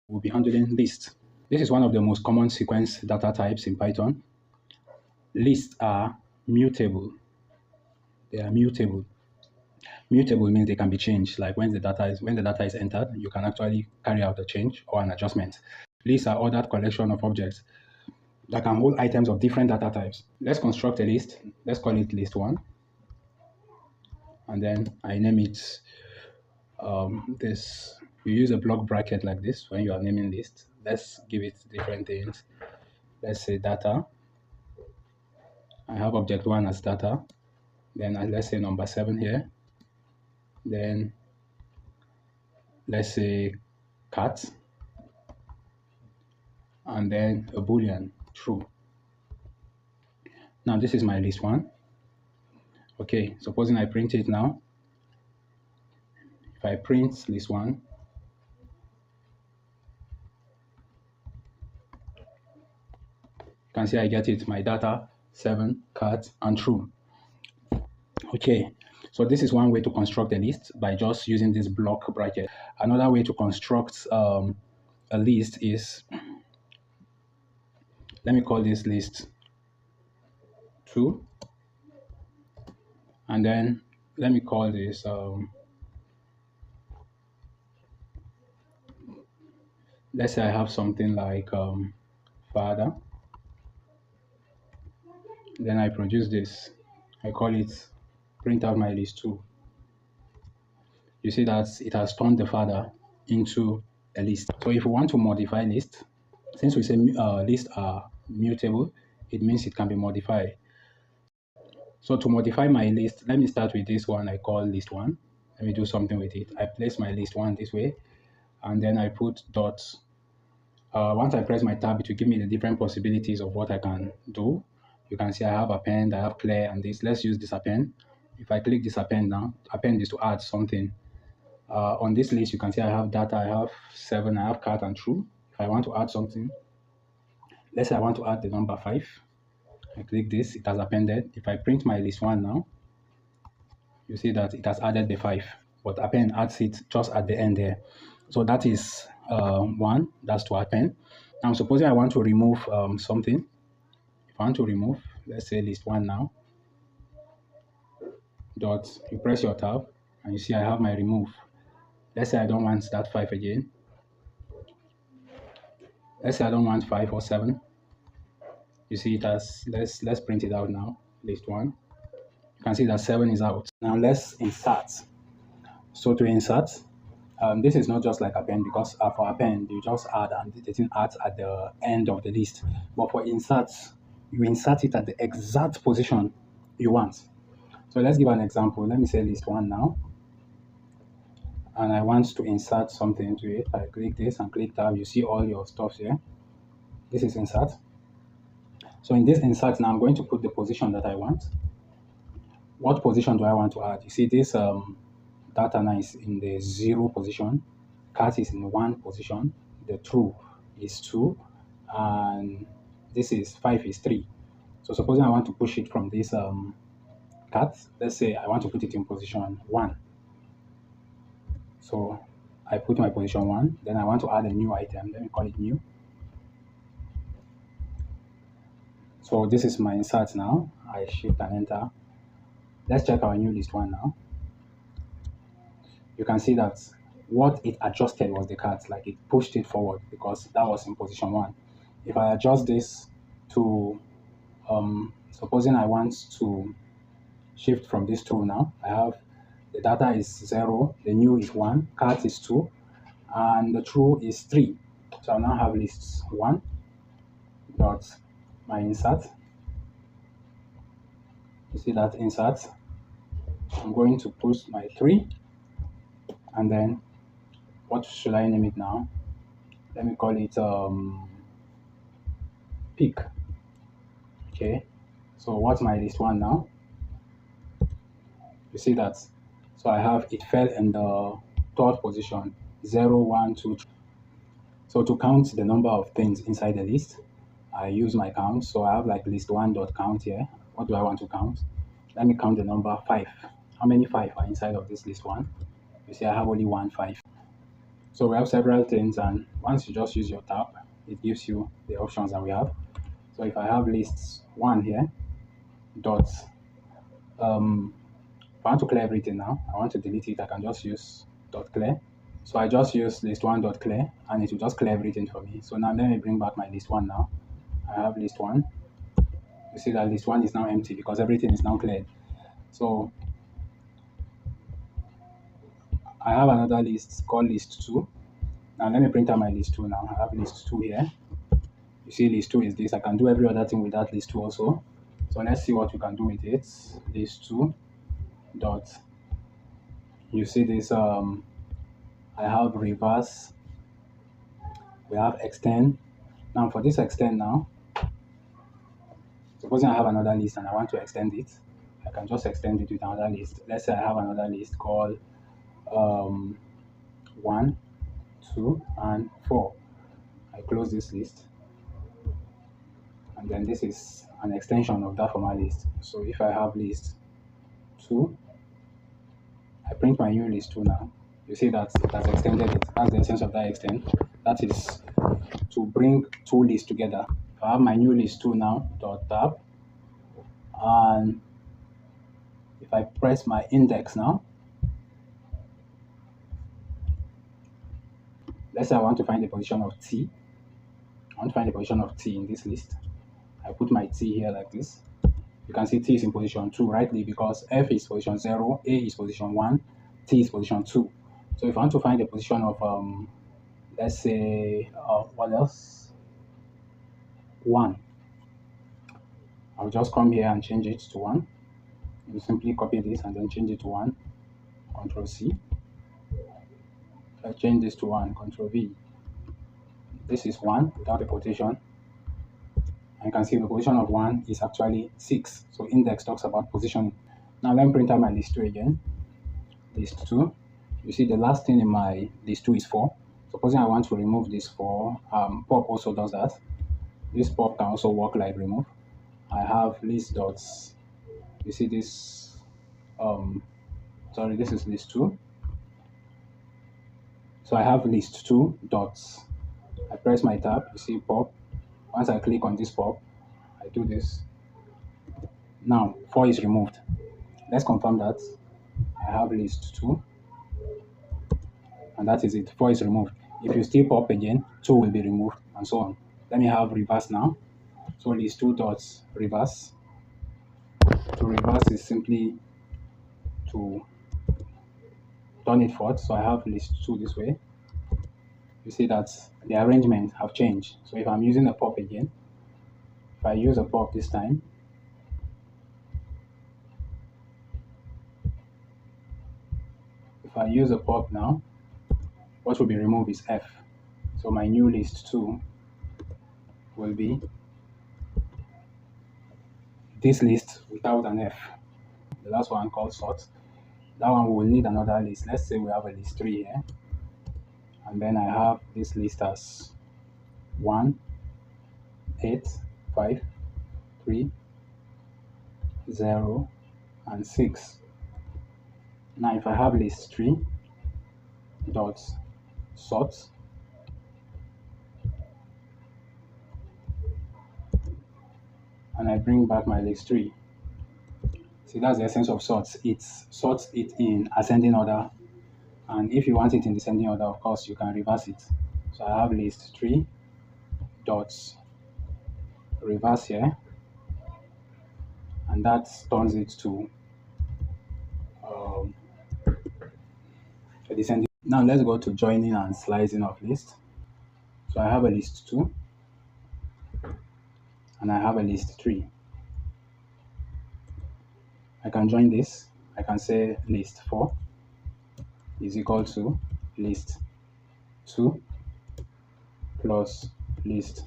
we'll be handling list. This is one of the most common sequence data types in Python. Lists are mutable. They are mutable. Mutable means they can be changed. Like when the data is entered, you can actually carry out a change or an adjustment. Lists are ordered collection of objects that can hold items of different data types. Let's construct a list. Let's call it list one. And then I name it this. You use a block bracket like this when you are naming list. Let's give it different things. Let's say data. I have object one as data. Then let's say number 7 here. Then let's say cat. And then a boolean true. Now this is my list one. Okay, supposing I print it now. If I print list one, you can see I get it, my data, 7, cat, and true. Okay, so this is one way to construct a list by just using this block bracket. Another way to construct a list is, let me call this list 2. And then let me call this let's say I have something like father. Then I produce this. I call it print out my list 2. You see that it has turned the father into a list. So if we want to modify list, since we say lists are mutable, it means it can be modified. So to modify my list, let me start with this one I call list 1. Let me do something with it. I place my list 1 this way, and then I put dots. Once I press my tab, it will give me the different possibilities of what I can do. You can see I have append, I have clear, and this. Let's use this append. If I click this append now, append is to add something. On this list, you can see I have data, I have 7, I have cat and true. If I want to add something, let's say I want to add the number 5. I click this, it has appended. If I print my list 1 now, you see that it has added the 5, but append adds it just at the end there. So that is 1, that's to append. Now supposing I want to remove something. If I want to remove, let's say list 1 now, dot, you press your tab, and you see I have my remove. Let's say I don't want that 5 again. Let's say I don't want 5 or 7. You see it as, let's print it out now, list 1. You can see that 7 is out. Now let's insert. So to insert, this is not just like append, because for append, you just add and the thing adds at the end of the list. But for insert, you insert it at the exact position you want. So let's give an example. Let me say list 1 now. And I want to insert something into it. I click this and click tab. You see all your stuff here. This is insert. So in this insert now, I'm going to put the position that I want. What position do I want to add? You see this data now is in the 0 position. Cat is in 1 position. The true is 2. And this is 5 is 3. So supposing I want to push it from this cat, let's say I want to put it in position 1. So I put my position 1, then I want to add a new item. Let me call it new. So this is my insert now. I shift and enter. Let's check our new list 1 now. You can see that what it adjusted was the cat, like it pushed it forward because that was in position 1. If I adjust this to, supposing I want to shift from this 2 now, I have the data is 0, the new is 1, cat is 2, and the true is 3. So I now have lists 1 dot my insert. You see that insert. I'm going to put my 3, and then what should I name it now? Let me call it pick. Okay, so what's my list 1 now? You see that. So I have it fell in the 3rd position, 0, 1, 2, 3. So to count the number of things inside the list, I use my count. So I have like list 1 dot count here. What do I want to count? Let me count the number 5. How many 5 are inside of this list 1? You see I have only 1 5. So we have several things, and once you just use your tab, it gives you the options that we have. So if I have list one here, dot, if I want to clear everything now, I want to delete it, I can just use dot clear. So I just use list one dot clear, and it will just clear everything for me. So now let me bring back my list one now. I have list one. You see that list one is now empty because everything is now cleared. So I have another list called list two. Now let me print out my list two now. I have list two here. You see list two is this. I can do every other thing with that list two also. So let's see what we can do with it. List two dot. You see this. I have reverse. We have extend. Now for this extend now, supposing I have another list and I want to extend it, I can just extend it with another list. Let's say I have another list called 1, 2, and 4. I close this list, and then this is an extension of that former list. So if I have list 2, I print my new list 2 now. You see that it has extended it. That's the essence of that extend. That is to bring two lists together. If I have my new list 2 now, dot tab, and if I press my index now, let's say I want to find the position of T. I want to find the position of T in this list. I put my T here like this. You can see T is in position 2 rightly because F is position 0, A is position 1, T is position 2. So if I want to find the position of, let's say, what else? 1. I'll just come here and change it to 1. You simply copy this and then change it to 1. Control C. If I change this to 1, Control V. This is 1 without a quotation. And you can see the position of 1 is actually 6. So index talks about positioning. Now let me print out my list 2 again. List 2. You see the last thing in my list 2 is 4. Supposing I want to remove this 4, pop also does that. This pop can also work like remove. I have list dots. You see this, this is list 2. So I have list 2 dots. I press my tab, you see pop. Once I click on this pop, I do this. Now 4 is removed. Let's confirm that. I have list 2. And that is it. 4 is removed. If you still pop again, 2 will be removed, and so on. Let me have reverse now. So list 2 dots reverse. To reverse is simply to turn it forward. So I have list 2 this way. You see that the arrangement have changed. So if I'm using a pop again, if I use a pop this time, if I use a pop now, what will be removed is F. So my new list 2 will be this list without an F. The last one called sort. That one will need another list. Let's say we have a list 3 here. And then I have this list as 1, 8, 5, 3, 0, and 6. Now if I have list 3 dot sort, and I bring back my list 3. See, that's the essence of sorts. It sorts it in ascending order, and if you want it in descending order, of course, you can reverse it. So I have list 3 dots reverse here, and that turns it to a descending. Now let's go to joining and slicing of list. So I have a list 2, and I have a list 3. I can join this. I can say list 4 is equal to list 2 plus list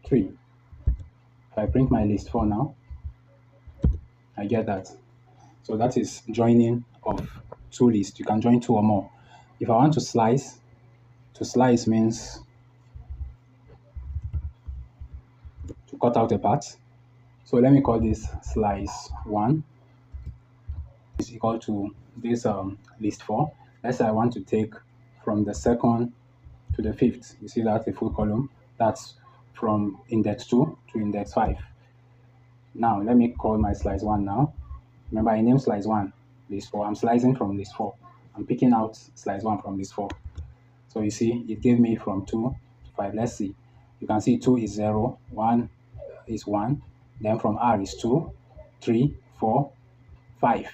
3. If I print my list 4 now, I get that. So that is joining of 2 lists. You can join 2 or more. If I want to slice means to cut out a part. So let me call this slice 1 is equal to this list 4. Let's say I want to take from the second to the fifth. You see that's a full column. That's from index 2 to index 5. Now let me call my slice 1 now. Remember I named slice 1 list 4. I'm slicing from list 4. I'm picking out slice 1 from list 4. So you see it gave me from 2 to 5. Let's see. You can see 2 is 0, 1 is 1. Then from R is 2, 3, 4, 5.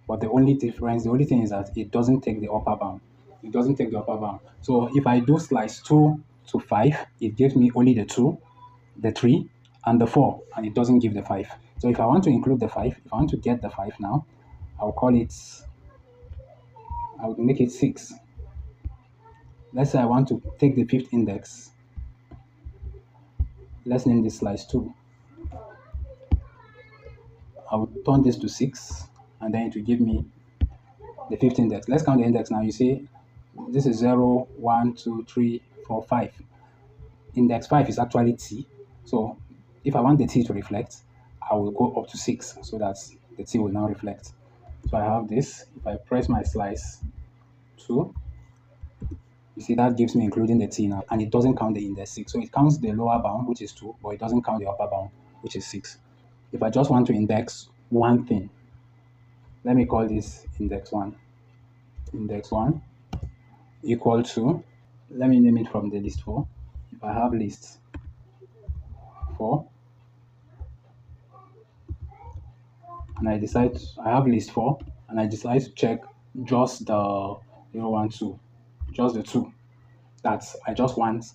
But the only thing is that it doesn't take the upper bound. It doesn't take the upper bound. So if I do slice 2 to 5, it gives me only the 2, the 3, and the 4, and it doesn't give the 5. So if I want to include the 5, if I want to get the 5 now, I'll make it 6. Let's say I want to take the fifth index. Let's name this slice 2. I'll turn this to 6, and then it will give me the fifth index. Let's count the index now. You see, this is 0, 1, 2, 3, 4, 5. Index 5 is actually T. So if I want the T to reflect, I will go up to 6 so that the T will now reflect. So I have this. If I press my slice 2, you see that gives me including the T now, and it doesn't count the index 6. So it counts the lower bound, which is 2, but it doesn't count the upper bound, which is 6. If I just want to index one thing, let me call this index 1. Index 1 equal to, let me name it from the list 4. If I have list 4, and I have list 4, and I decide to check just the 0, 1, 2, just the 2. I just want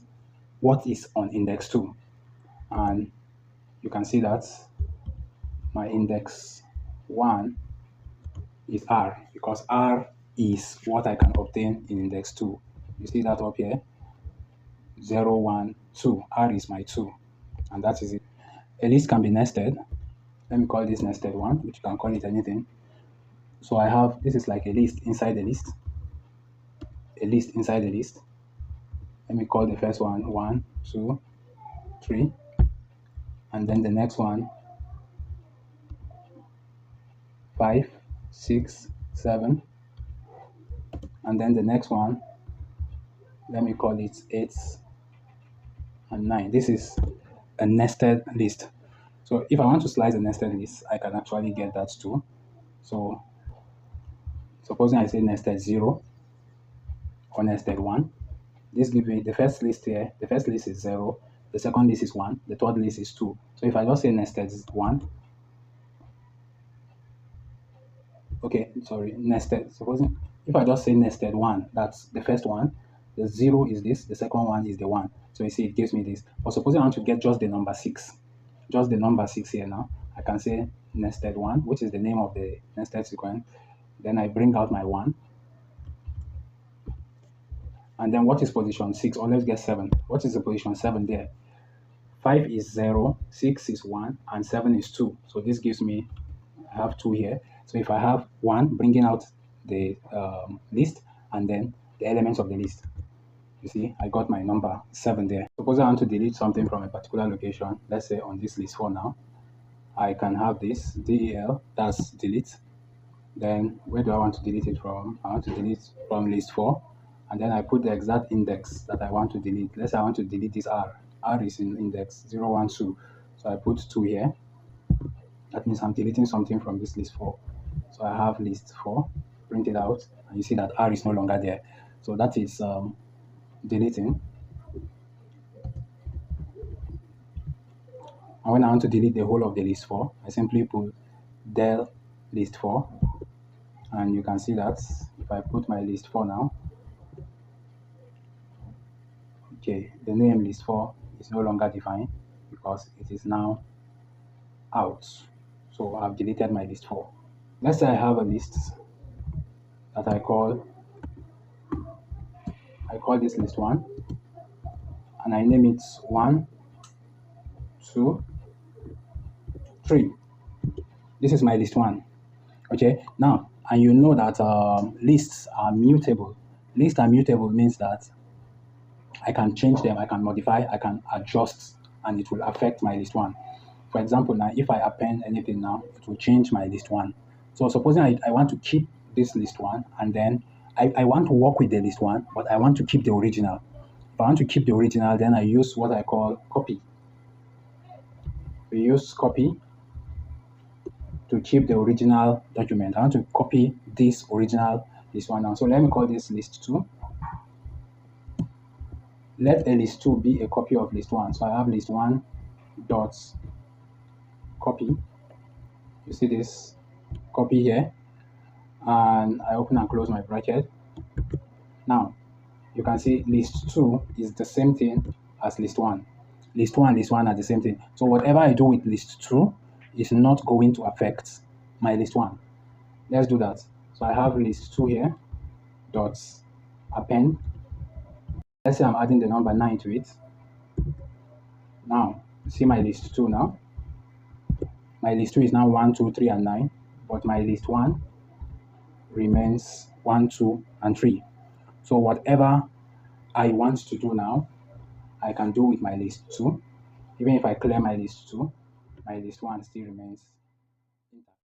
what is on index 2. And you can see that my index 1 is R, because R is what I can obtain in index 2. You see that up here? 0, 1, 2. R is my 2. And that is it. A list can be nested. Let me call this nested 1, which you can call it anything. So I have, this is like a list inside the list. A list inside the list. Let me call the first one 1, 2, 3. And then the next one 5, 6, 7. And then the next one, let me call it 8 and 9. This is a nested list. So if I want to slice a nested list, I can actually get that too. So supposing I say nested 0 or nested 1, this gives me the first list here. The first list is 0, the second list is 1, the third list is 2. So if I just say nested 1, supposing if I just say nested 1, that's the first one, the 0 is this, the second one is the 1. So you see it gives me this. But supposing I want to get just the number 6, just the number 6 here now, I can say nested 1, which is the name of the nested sequence. Then I bring out my 1. And then what is position 6? Always get 7. What is the position 7 there? 5 is 0, 6 is 1, and 7 is 2. So this gives me, I have 2 here. So if I have 1, bringing out the list, and then the elements of the list, you see, I got my number 7 there. Suppose I want to delete something from a particular location, let's say on this list 4 now, I can have this, del, that's delete. Then where do I want to delete it from? I want to delete from list 4, and then I put the exact index that I want to delete. Let's say I want to delete this R. R is in index 0, 1, 2. So I put 2 here. That means I'm deleting something from this list 4. So I have list 4, print it out, and you see that R is no longer there. So that is deleting. And when I want to delete the whole of the list 4, I simply put del list 4. And you can see that if I put my list 4 now, okay, the name list 4 is no longer defined because it is now out. So I've deleted my list 4. Let's say I have a list that I call this list 1, and I name it 1, 2, 3. This is my list 1. Okay, now, and you know that lists are mutable. Lists are mutable means that I can change them, I can modify, I can adjust, and it will affect my list 1. For example, now if I append anything now, it will change my list 1. So supposing I want to keep this list 1, and then I want to work with the list 1, but I want to keep the original. If I want to keep the original, then I use what I call copy. We use copy to keep the original document. I want to copy this list one now. So let me call this list 2. Let a list 2 be a copy of list 1. So I have list 1 dot copy. You see this copy here, and I open and close my bracket. Now you can see list 2 is the same thing as list 1. List 1 are the same thing. So whatever I do with list 2 is not going to affect my list 1. Let's do that. So I have list 2 here dot append. Let's say I'm adding the number 9 to it. Now see my list 2 now. My list 2 is now 1, 2, 3, and 9, but my list 1 remains 1, 2, and 3. So whatever I want to do now, I can do with my list 2. Even if I clear my list 2, my list 1 still remains